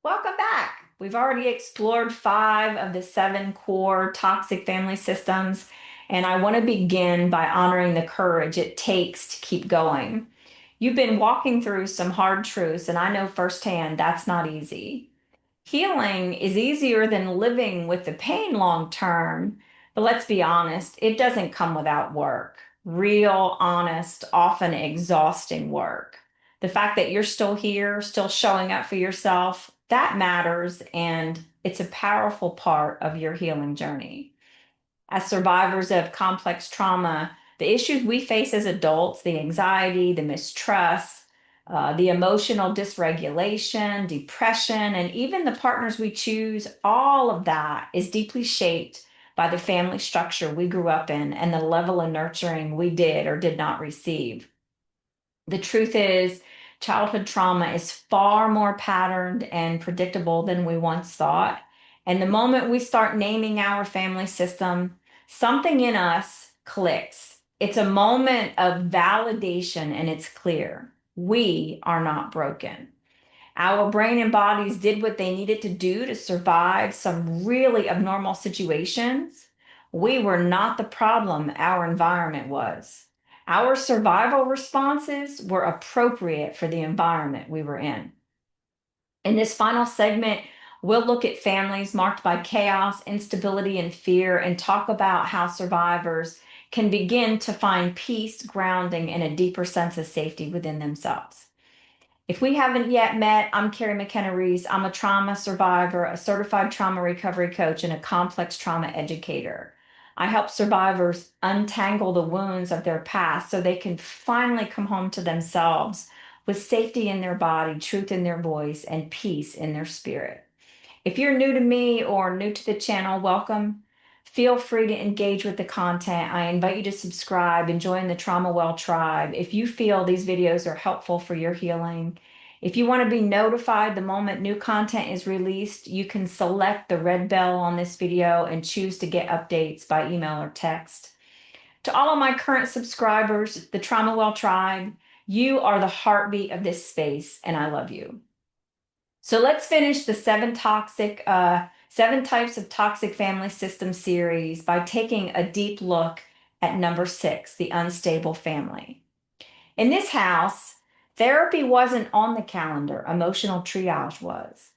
Welcome back. We've already explored 5 of the 7 core toxic family systems, and I want to begin by honoring the courage it takes to keep going. You've been walking through some hard truths, and I know firsthand that's not easy. Healing is easier than living with the pain long term, but let's be honest, it doesn't come without work. Real, honest, often exhausting work. The fact that you're still here, still showing up for yourself, that matters, and it's a powerful part of your healing journey. As survivors of complex trauma, the issues we face as adults, the anxiety, the mistrust, the emotional dysregulation, depression, and even the partners we choose, all of that is deeply shaped by the family structure we grew up in and the level of nurturing we did or did not receive. The truth is, childhood trauma is far more patterned and predictable than we once thought. And the moment we start naming our family system, something in us clicks. It's a moment of validation and it's clear. We are not broken. Our brain and bodies did what they needed to do to survive some really abnormal situations. We were not the problem, our environment was. Our survival responses were appropriate for the environment we were in. In this final segment, we'll look at families marked by chaos, instability, and fear, and talk about how survivors can begin to find peace, grounding, and a deeper sense of safety within themselves. If we haven't yet met, I'm Carrie McKenna Reese. I'm a trauma survivor, a certified trauma recovery coach, and a complex trauma educator. I help survivors untangle the wounds of their past so they can finally come home to themselves with safety in their body, truth in their voice, and peace in their spirit. If you're new to me or new to the channel, welcome. Feel free to engage with the content. I invite you to subscribe and join the Trauma Well tribe if you feel these videos are helpful for your healing. If you want to be notified the moment new content is released, you can select the red bell on this video and choose to get updates by email or text. To all of my current subscribers, the Trauma Well tribe, you are the heartbeat of this space, and I love you. So let's finish the 7 types of toxic family system series by taking a deep look at number 6, the unstable family. In this house, therapy wasn't on the calendar, emotional triage was.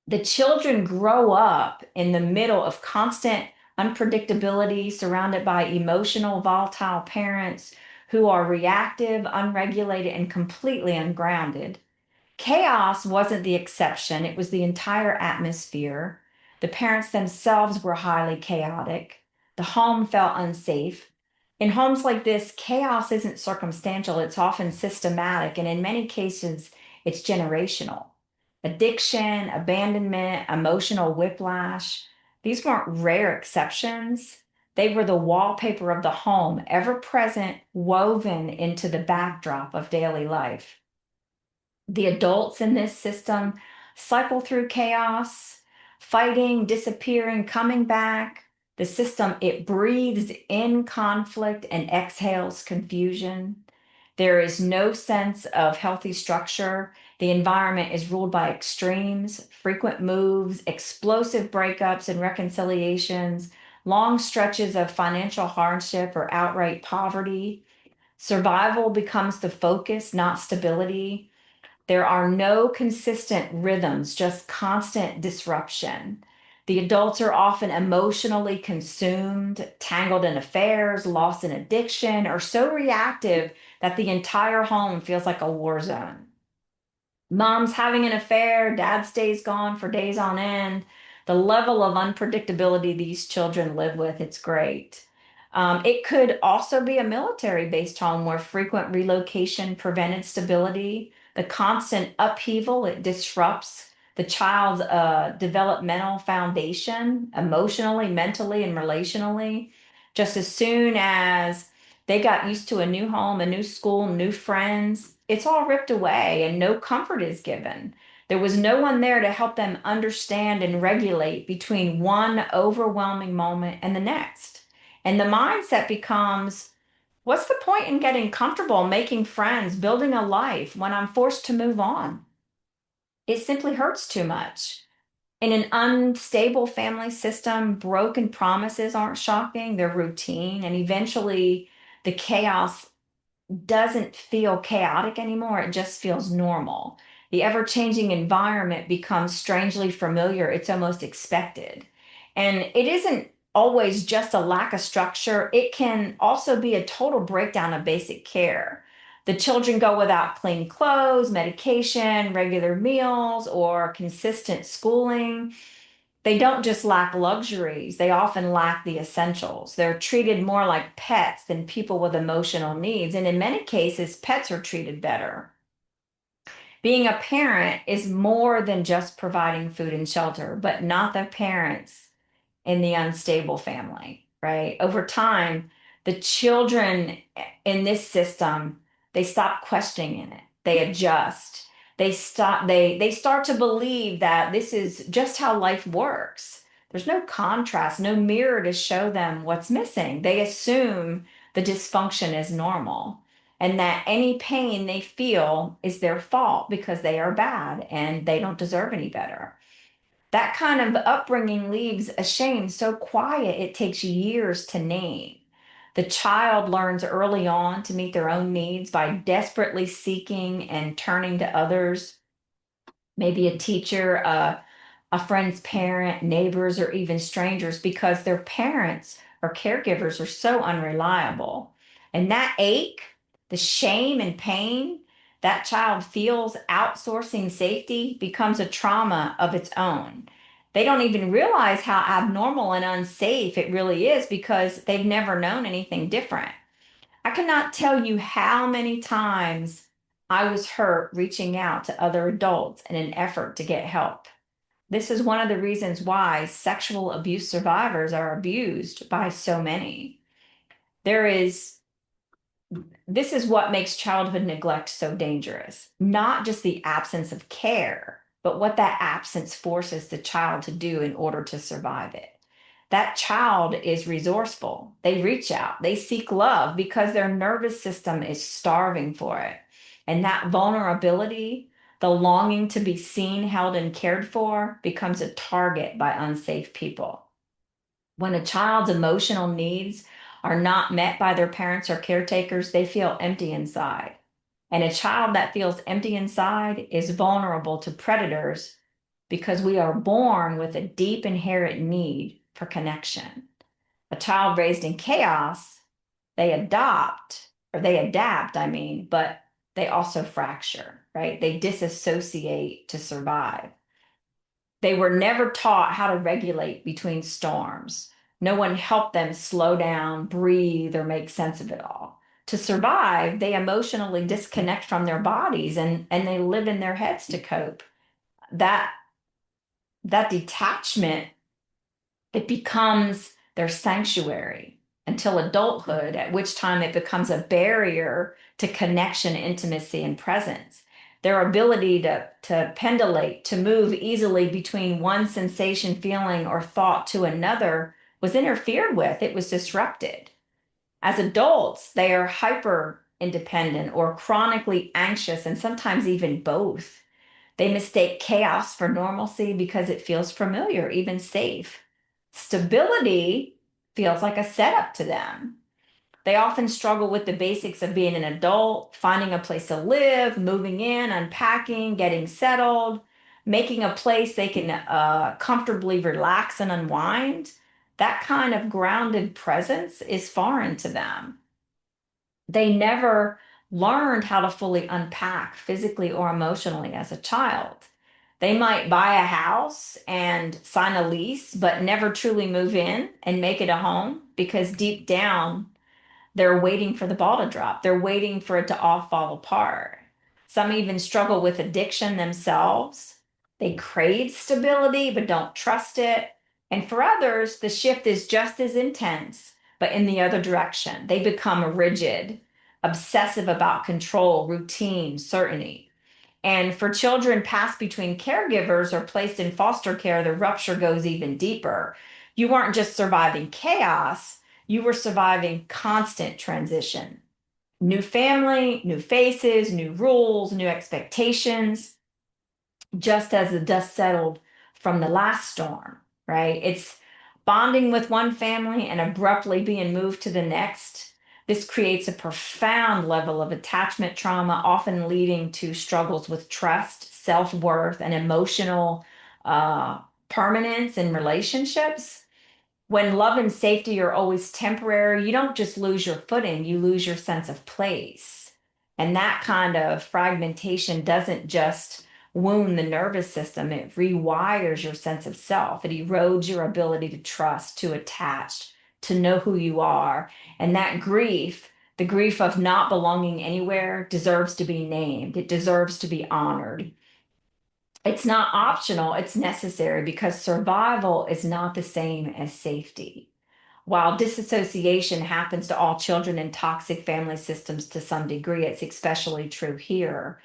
The children grow up in the middle of constant unpredictability, surrounded by emotional, volatile parents who are reactive, unregulated, and completely ungrounded. Chaos wasn't the exception, it was the entire atmosphere. The parents themselves were highly chaotic. The home felt unsafe. In homes like this, chaos isn't circumstantial, it's often systematic, and in many cases, it's generational. Addiction, abandonment, emotional whiplash, these weren't rare exceptions. They were the wallpaper of the home, ever present, woven into the backdrop of daily life. The adults in this system cycle through chaos, fighting, disappearing, coming back. The system, it breathes in conflict and exhales confusion. There is no sense of healthy structure. The environment is ruled by extremes, frequent moves, explosive breakups and reconciliations, long stretches of financial hardship or outright poverty. Survival becomes the focus, not stability. There are no consistent rhythms, just constant disruption. The adults are often emotionally consumed, tangled in affairs, lost in addiction, or so reactive that the entire home feels like a war zone. Mom's having an affair, dad stays gone for days on end. The level of unpredictability these children live with, it's great. It could also be a military-based home where frequent relocation prevented stability. The constant upheaval, it disrupts the child's developmental foundation emotionally, mentally, and relationally. Just as soon as they got used to a new home, a new school, new friends. It's all ripped away and no comfort is given. There was no one there to help them understand and regulate between one overwhelming moment and the next. And the mindset becomes, what's the point in getting comfortable, making friends, building a life when I'm forced to move on? It simply hurts too much. In an unstable family system, broken promises aren't shocking, they're routine, and eventually the chaos doesn't feel chaotic anymore. It just feels normal. The ever changing environment becomes strangely familiar. It's almost expected. And it isn't always just a lack of structure, it can also be a total breakdown of basic care. The children go without clean clothes, medication, regular meals, or consistent schooling. They don't just lack luxuries, they often lack the essentials. They're treated more like pets than people with emotional needs. And in many cases, pets are treated better. Being a parent is more than just providing food and shelter, but not the parents in the unstable family, right? Over time, the children in this system, they stop questioning it. They adjust. They start to believe that this is just how life works. There's no contrast, no mirror to show them what's missing. They assume the dysfunction is normal and that any pain they feel is their fault because they are bad and they don't deserve any better. That kind of upbringing leaves a shame so quiet it takes years to name. The child learns early on to meet their own needs by desperately seeking and turning to others, maybe a teacher, a friend's parent, neighbors, or even strangers because their parents or caregivers are so unreliable. And that ache, the shame and pain that child feels outsourcing safety becomes a trauma of its own. They don't even realize how abnormal and unsafe it really is because they've never known anything different. I cannot tell you how many times I was hurt reaching out to other adults in an effort to get help. This is one of the reasons why sexual abuse survivors are abused by so many. There is This is what makes childhood neglect so dangerous. Not just the absence of care, but what that absence forces the child to do in order to survive it. That child is resourceful. They reach out, they seek love because their nervous system is starving for it. And that vulnerability, the longing to be seen, held, and cared for, becomes a target by unsafe people. When a child's emotional needs are not met by their parents or caretakers, they feel empty inside. And a child that feels empty inside is vulnerable to predators because we are born with a deep inherent need for connection. A child raised in chaos, they adapt, I mean, but they also fracture, right? They disassociate to survive. They were never taught how to regulate between storms. No one helped them slow down, breathe, or make sense of it all. To survive, they emotionally disconnect from their bodies and they live in their heads to cope. That that detachment, it becomes their sanctuary until adulthood, at which time it becomes a barrier to connection, intimacy, and presence. Their ability to pendulate, to move easily between one sensation, feeling, or thought to another was interfered with. It was disrupted. As adults, they are hyper independent or chronically anxious, and sometimes even both. They mistake chaos for normalcy because it feels familiar, even safe. Stability feels like a setup to them. They often struggle with the basics of being an adult, finding a place to live, moving in, unpacking, getting settled, making a place they can comfortably relax and unwind. That kind of grounded presence is foreign to them. They never learned how to fully unpack physically or emotionally as a child. They might buy a house and sign a lease, but never truly move in and make it a home because deep down, they're waiting for the ball to drop. They're waiting for it to all fall apart. Some even struggle with addiction themselves. They crave stability but don't trust it. And for others, the shift is just as intense, but in the other direction. They become rigid, obsessive about control, routine, certainty. And for children passed between caregivers or placed in foster care, the rupture goes even deeper. You weren't just surviving chaos, you were surviving constant transition. New family, new faces, new rules, new expectations. just as the dust settled from the last storm, right? It's bonding with one family and abruptly being moved to the next. This creates a profound level of attachment trauma, often leading to struggles with trust, self worth, and emotional uh, permanence in relationships. When love and safety are always temporary, you don't just lose your footing, you lose your sense of place. And that kind of fragmentation doesn't just wound the nervous system, it rewires your sense of self. It erodes your ability to trust, to attach, to know who you are. And that grief, the grief of not belonging anywhere, deserves to be named, it deserves to be honored. It's not optional, it's necessary because survival is not the same as safety. While disassociation happens to all children in toxic family systems to some degree, it's especially true here.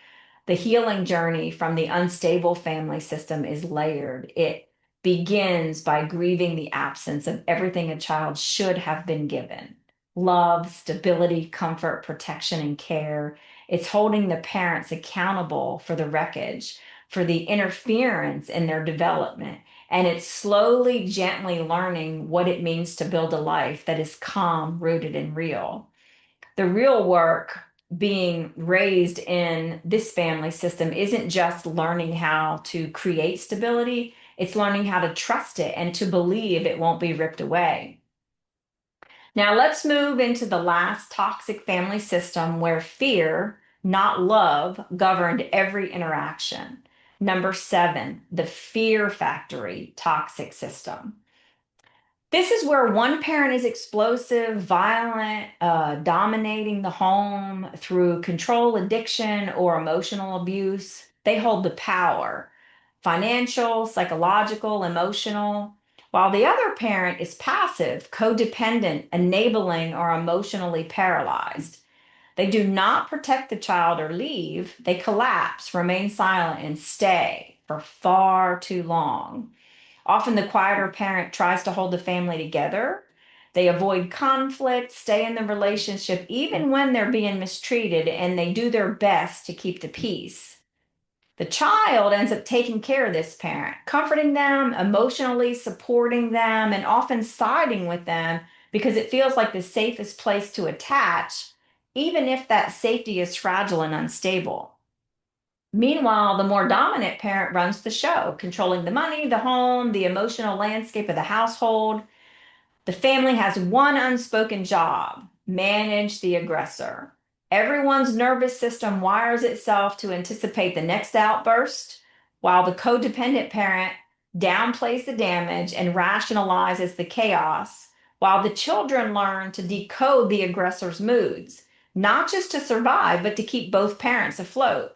The healing journey from the unstable family system is layered. It begins by grieving the absence of everything a child should have been given: love, stability, comfort, protection, and care. It's holding the parents accountable for the wreckage, for the interference in their development. And it's slowly, gently learning what it means to build a life that is calm, rooted, and real. The real work being raised in this family system isn't just learning how to create stability, it's learning how to trust it and to believe it won't be ripped away. Now, let's move into the last toxic family system where fear, not love, governed every interaction. Number 7, the fear factory toxic system. This is where one parent is explosive, violent, dominating the home through control, addiction, or emotional abuse. They hold the power: financial, psychological, emotional, while the other parent is passive, codependent, enabling, or emotionally paralyzed. They do not protect the child or leave. They collapse, remain silent, and stay for far too long. Often the quieter parent tries to hold the family together. They avoid conflict, stay in the relationship even when they're being mistreated, and they do their best to keep the peace. The child ends up taking care of this parent, comforting them, emotionally supporting them, and often siding with them because it feels like the safest place to attach, even if that safety is fragile and unstable. Meanwhile, the more dominant parent runs the show, controlling the money, the home, the emotional landscape of the household. The family has one unspoken job: manage the aggressor. Everyone's nervous system wires itself to anticipate the next outburst, while the codependent parent downplays the damage and rationalizes the chaos, while the children learn to decode the aggressor's moods, not just to survive, but to keep both parents afloat.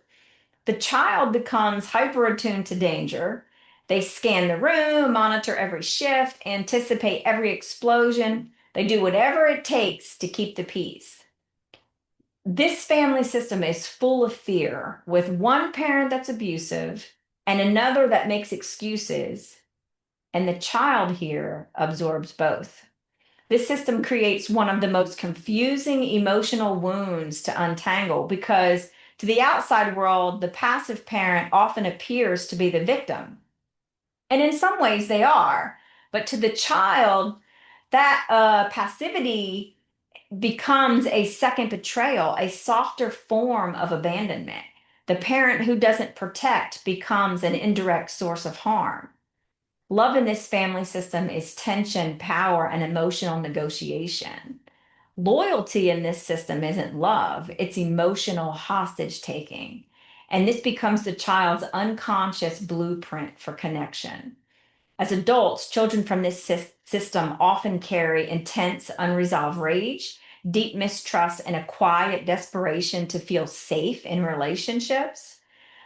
The child becomes hyper attuned to danger. They scan the room, monitor every shift, anticipate every explosion. They do whatever it takes to keep the peace. This family system is full of fear, with one parent that's abusive and another that makes excuses, and the child here absorbs both. This system creates one of the most confusing emotional wounds to untangle because to the outside world, the passive parent often appears to be the victim. And in some ways, they are. But to the child, that passivity becomes a second betrayal, a softer form of abandonment. The parent who doesn't protect becomes an indirect source of harm. Love in this family system is tension, power, and emotional negotiation. Loyalty in this system isn't love, it's emotional hostage taking. And this becomes the child's unconscious blueprint for connection. As adults, children from this system often carry intense, unresolved rage, deep mistrust, and a quiet desperation to feel safe in relationships.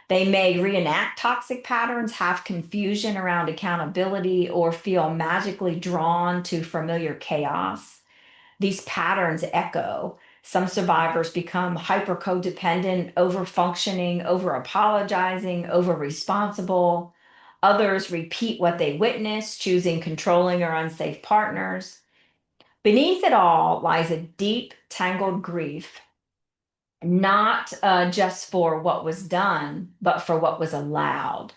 They may reenact toxic patterns, have confusion around accountability, or feel magically drawn to familiar chaos. These patterns echo. Some survivors become hyper codependent, over functioning, over apologizing, over responsible. Others repeat what they witnessed, choosing controlling or unsafe partners. Beneath it all lies a deep, tangled grief, not just for what was done, but for what was allowed.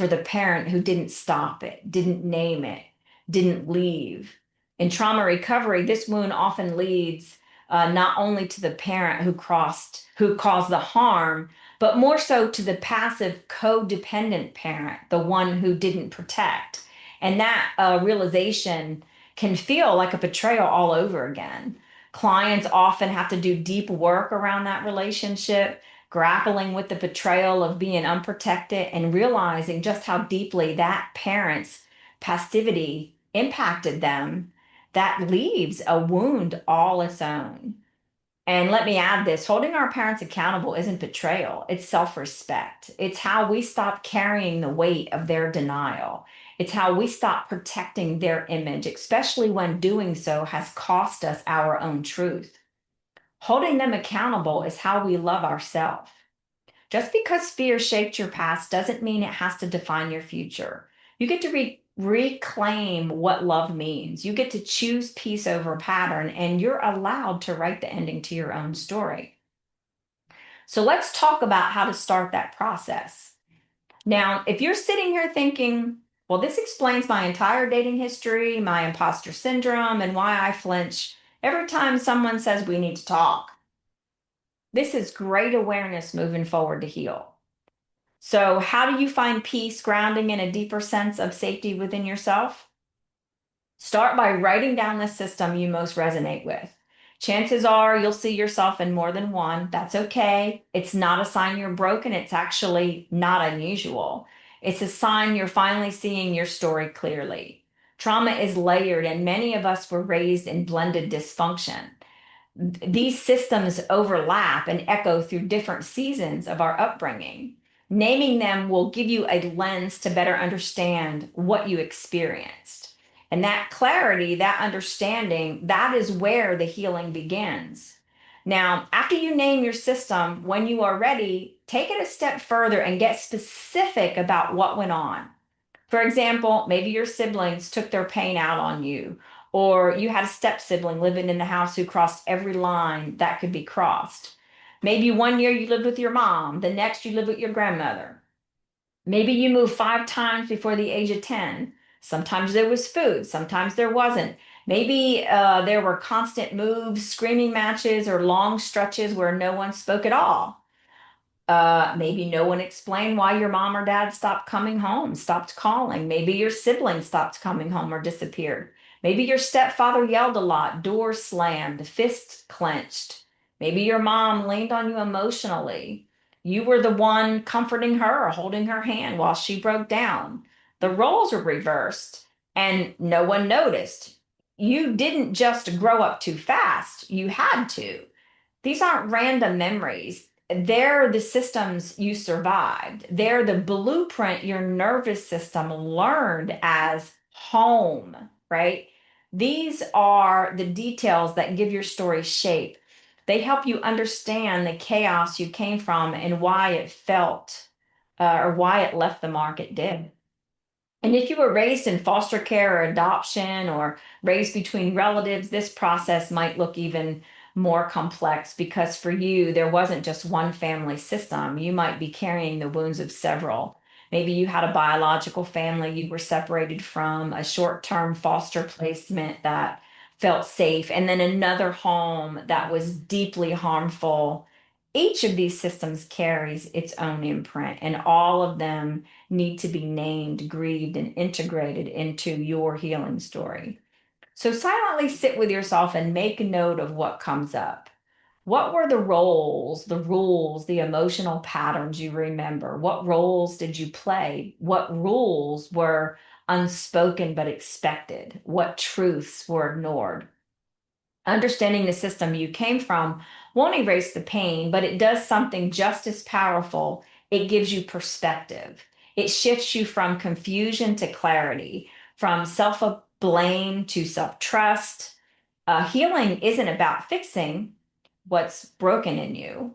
for the parent who didn't stop it, didn't name it, didn't leave. In trauma recovery, this wound often leads not only to the parent who caused the harm, but more so to the passive codependent parent, the one who didn't protect. And that realization can feel like a betrayal all over again. Clients often have to do deep work around that relationship, grappling with the betrayal of being unprotected and realizing just how deeply that parent's passivity impacted them. That leaves a wound all its own. And let me add this, holding our parents accountable isn't betrayal, it's self respect. It's how we stop carrying the weight of their denial. It's how we stop protecting their image, especially when doing so has cost us our own truth. Holding them accountable is how we love ourselves. Just because fear shaped your past doesn't mean it has to define your future. You get to reclaim what love means. You get to choose peace over pattern, and you're allowed to write the ending to your own story. So let's talk about how to start that process. Now, if you're sitting here thinking, well, this explains my entire dating history, my imposter syndrome, and why I flinch every time someone says we need to talk. This is great awareness moving forward to heal. So, how do you find peace, grounding, in a deeper sense of safety within yourself? Start by writing down the system you most resonate with. Chances are you'll see yourself in more than one. That's okay. It's not a sign you're broken. It's actually not unusual. It's a sign you're finally seeing your story clearly. Trauma is layered, and many of us were raised in blended dysfunction. These systems overlap and echo through different seasons of our upbringing. Naming them will give you a lens to better understand what you experienced. And that clarity, that understanding, that is where the healing begins. Now, after you name your system, when you are ready, take it a step further and get specific about what went on. For example, maybe your siblings took their pain out on you, or you had a step sibling living in the house who crossed every line that could be crossed. Maybe one year you lived with your mom, the next you lived with your grandmother. Maybe you moved 5 times before the age of 10. Sometimes there was food, sometimes there wasn't. Maybe there were constant moves, screaming matches, or long stretches where no one spoke at all. Maybe no one explained why your mom or dad stopped coming home, stopped calling. Maybe your sibling stopped coming home or disappeared. Maybe your stepfather yelled a lot, doors slammed, fists clenched. Maybe your mom leaned on you emotionally. You were the one comforting her or holding her hand while she broke down. The roles were reversed and no one noticed. You didn't just grow up too fast, you had to. These aren't random memories. They're the systems you survived. They're the blueprint your nervous system learned as home, right? These are the details that give your story shape. They help you understand the chaos you came from and why it felt or why it left the mark it did. And if you were raised in foster care or adoption or raised between relatives, this process might look even more complex because for you, there wasn't just one family system. You might be carrying the wounds of several. Maybe you had a biological family you were separated from, a short-term foster placement that felt safe, and then another home that was deeply harmful. Each of these systems carries its own imprint, and all of them need to be named, grieved, and integrated into your healing story. So silently sit with yourself and make a note of what comes up. What were the roles, the rules, the emotional patterns you remember? What roles did you play? What rules were unspoken but expected? What truths were ignored? Understanding the system you came from won't erase the pain, but it does something just as powerful. It gives you perspective. It shifts you from confusion to clarity, from self blame to self trust. Healing isn't about fixing what's broken in you,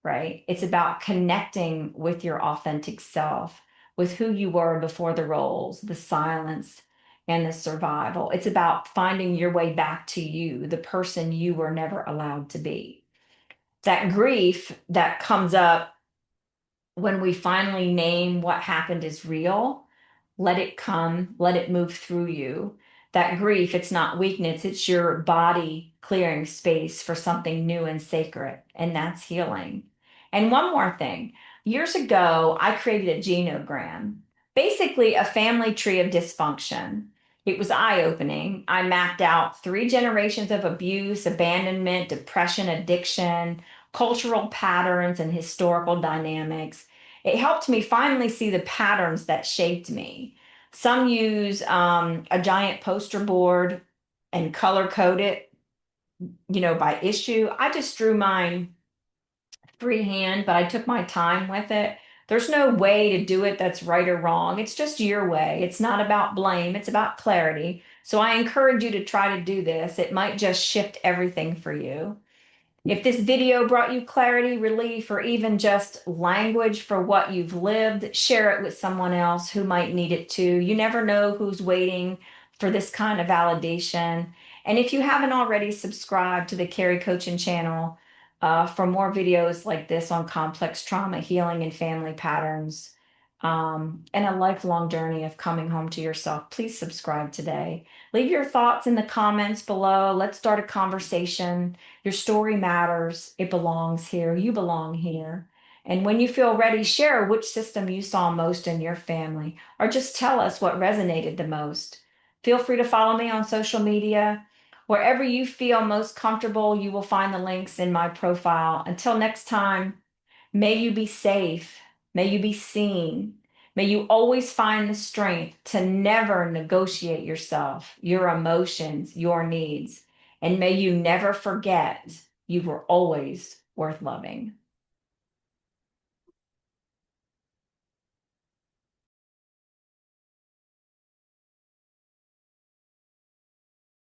right? It's about connecting with your authentic self, with who you were before the roles, the silence, and the survival. It's about finding your way back to you, the person you were never allowed to be. That grief that comes up when we finally name what happened is real, let it come, let it move through you. That grief, it's not weakness, it's your body clearing space for something new and sacred, and that's healing. And one more thing. Years ago, I created a genogram, basically a family tree of dysfunction. It was eye-opening. I mapped out 3 generations of abuse, abandonment, depression, addiction, cultural patterns, and historical dynamics. It helped me finally see the patterns that shaped me. Some use a giant poster board and color code it, by issue. I just drew mine freehand, but I took my time with it. There's no way to do it that's right or wrong. It's just your way. It's not about blame, it's about clarity. So I encourage you to try to do this. It might just shift everything for you. If this video brought you clarity, relief, or even just language for what you've lived, share it with someone else who might need it too. You never know who's waiting for this kind of validation. And if you haven't already subscribed to the Carrie Coaching channel for more videos like this on complex trauma, healing, and family patterns, and a lifelong journey of coming home to yourself, please subscribe today. Leave your thoughts in the comments below. Let's start a conversation. Your story matters. It belongs here. You belong here. And when you feel ready, share which system you saw most in your family, or just tell us what resonated the most. Feel free to follow me on social media. Wherever you feel most comfortable, you will find the links in my profile. Until next time, may you be safe. May you be seen. May you always find the strength to never negotiate yourself, your emotions, your needs. And may you never forget you were always worth loving.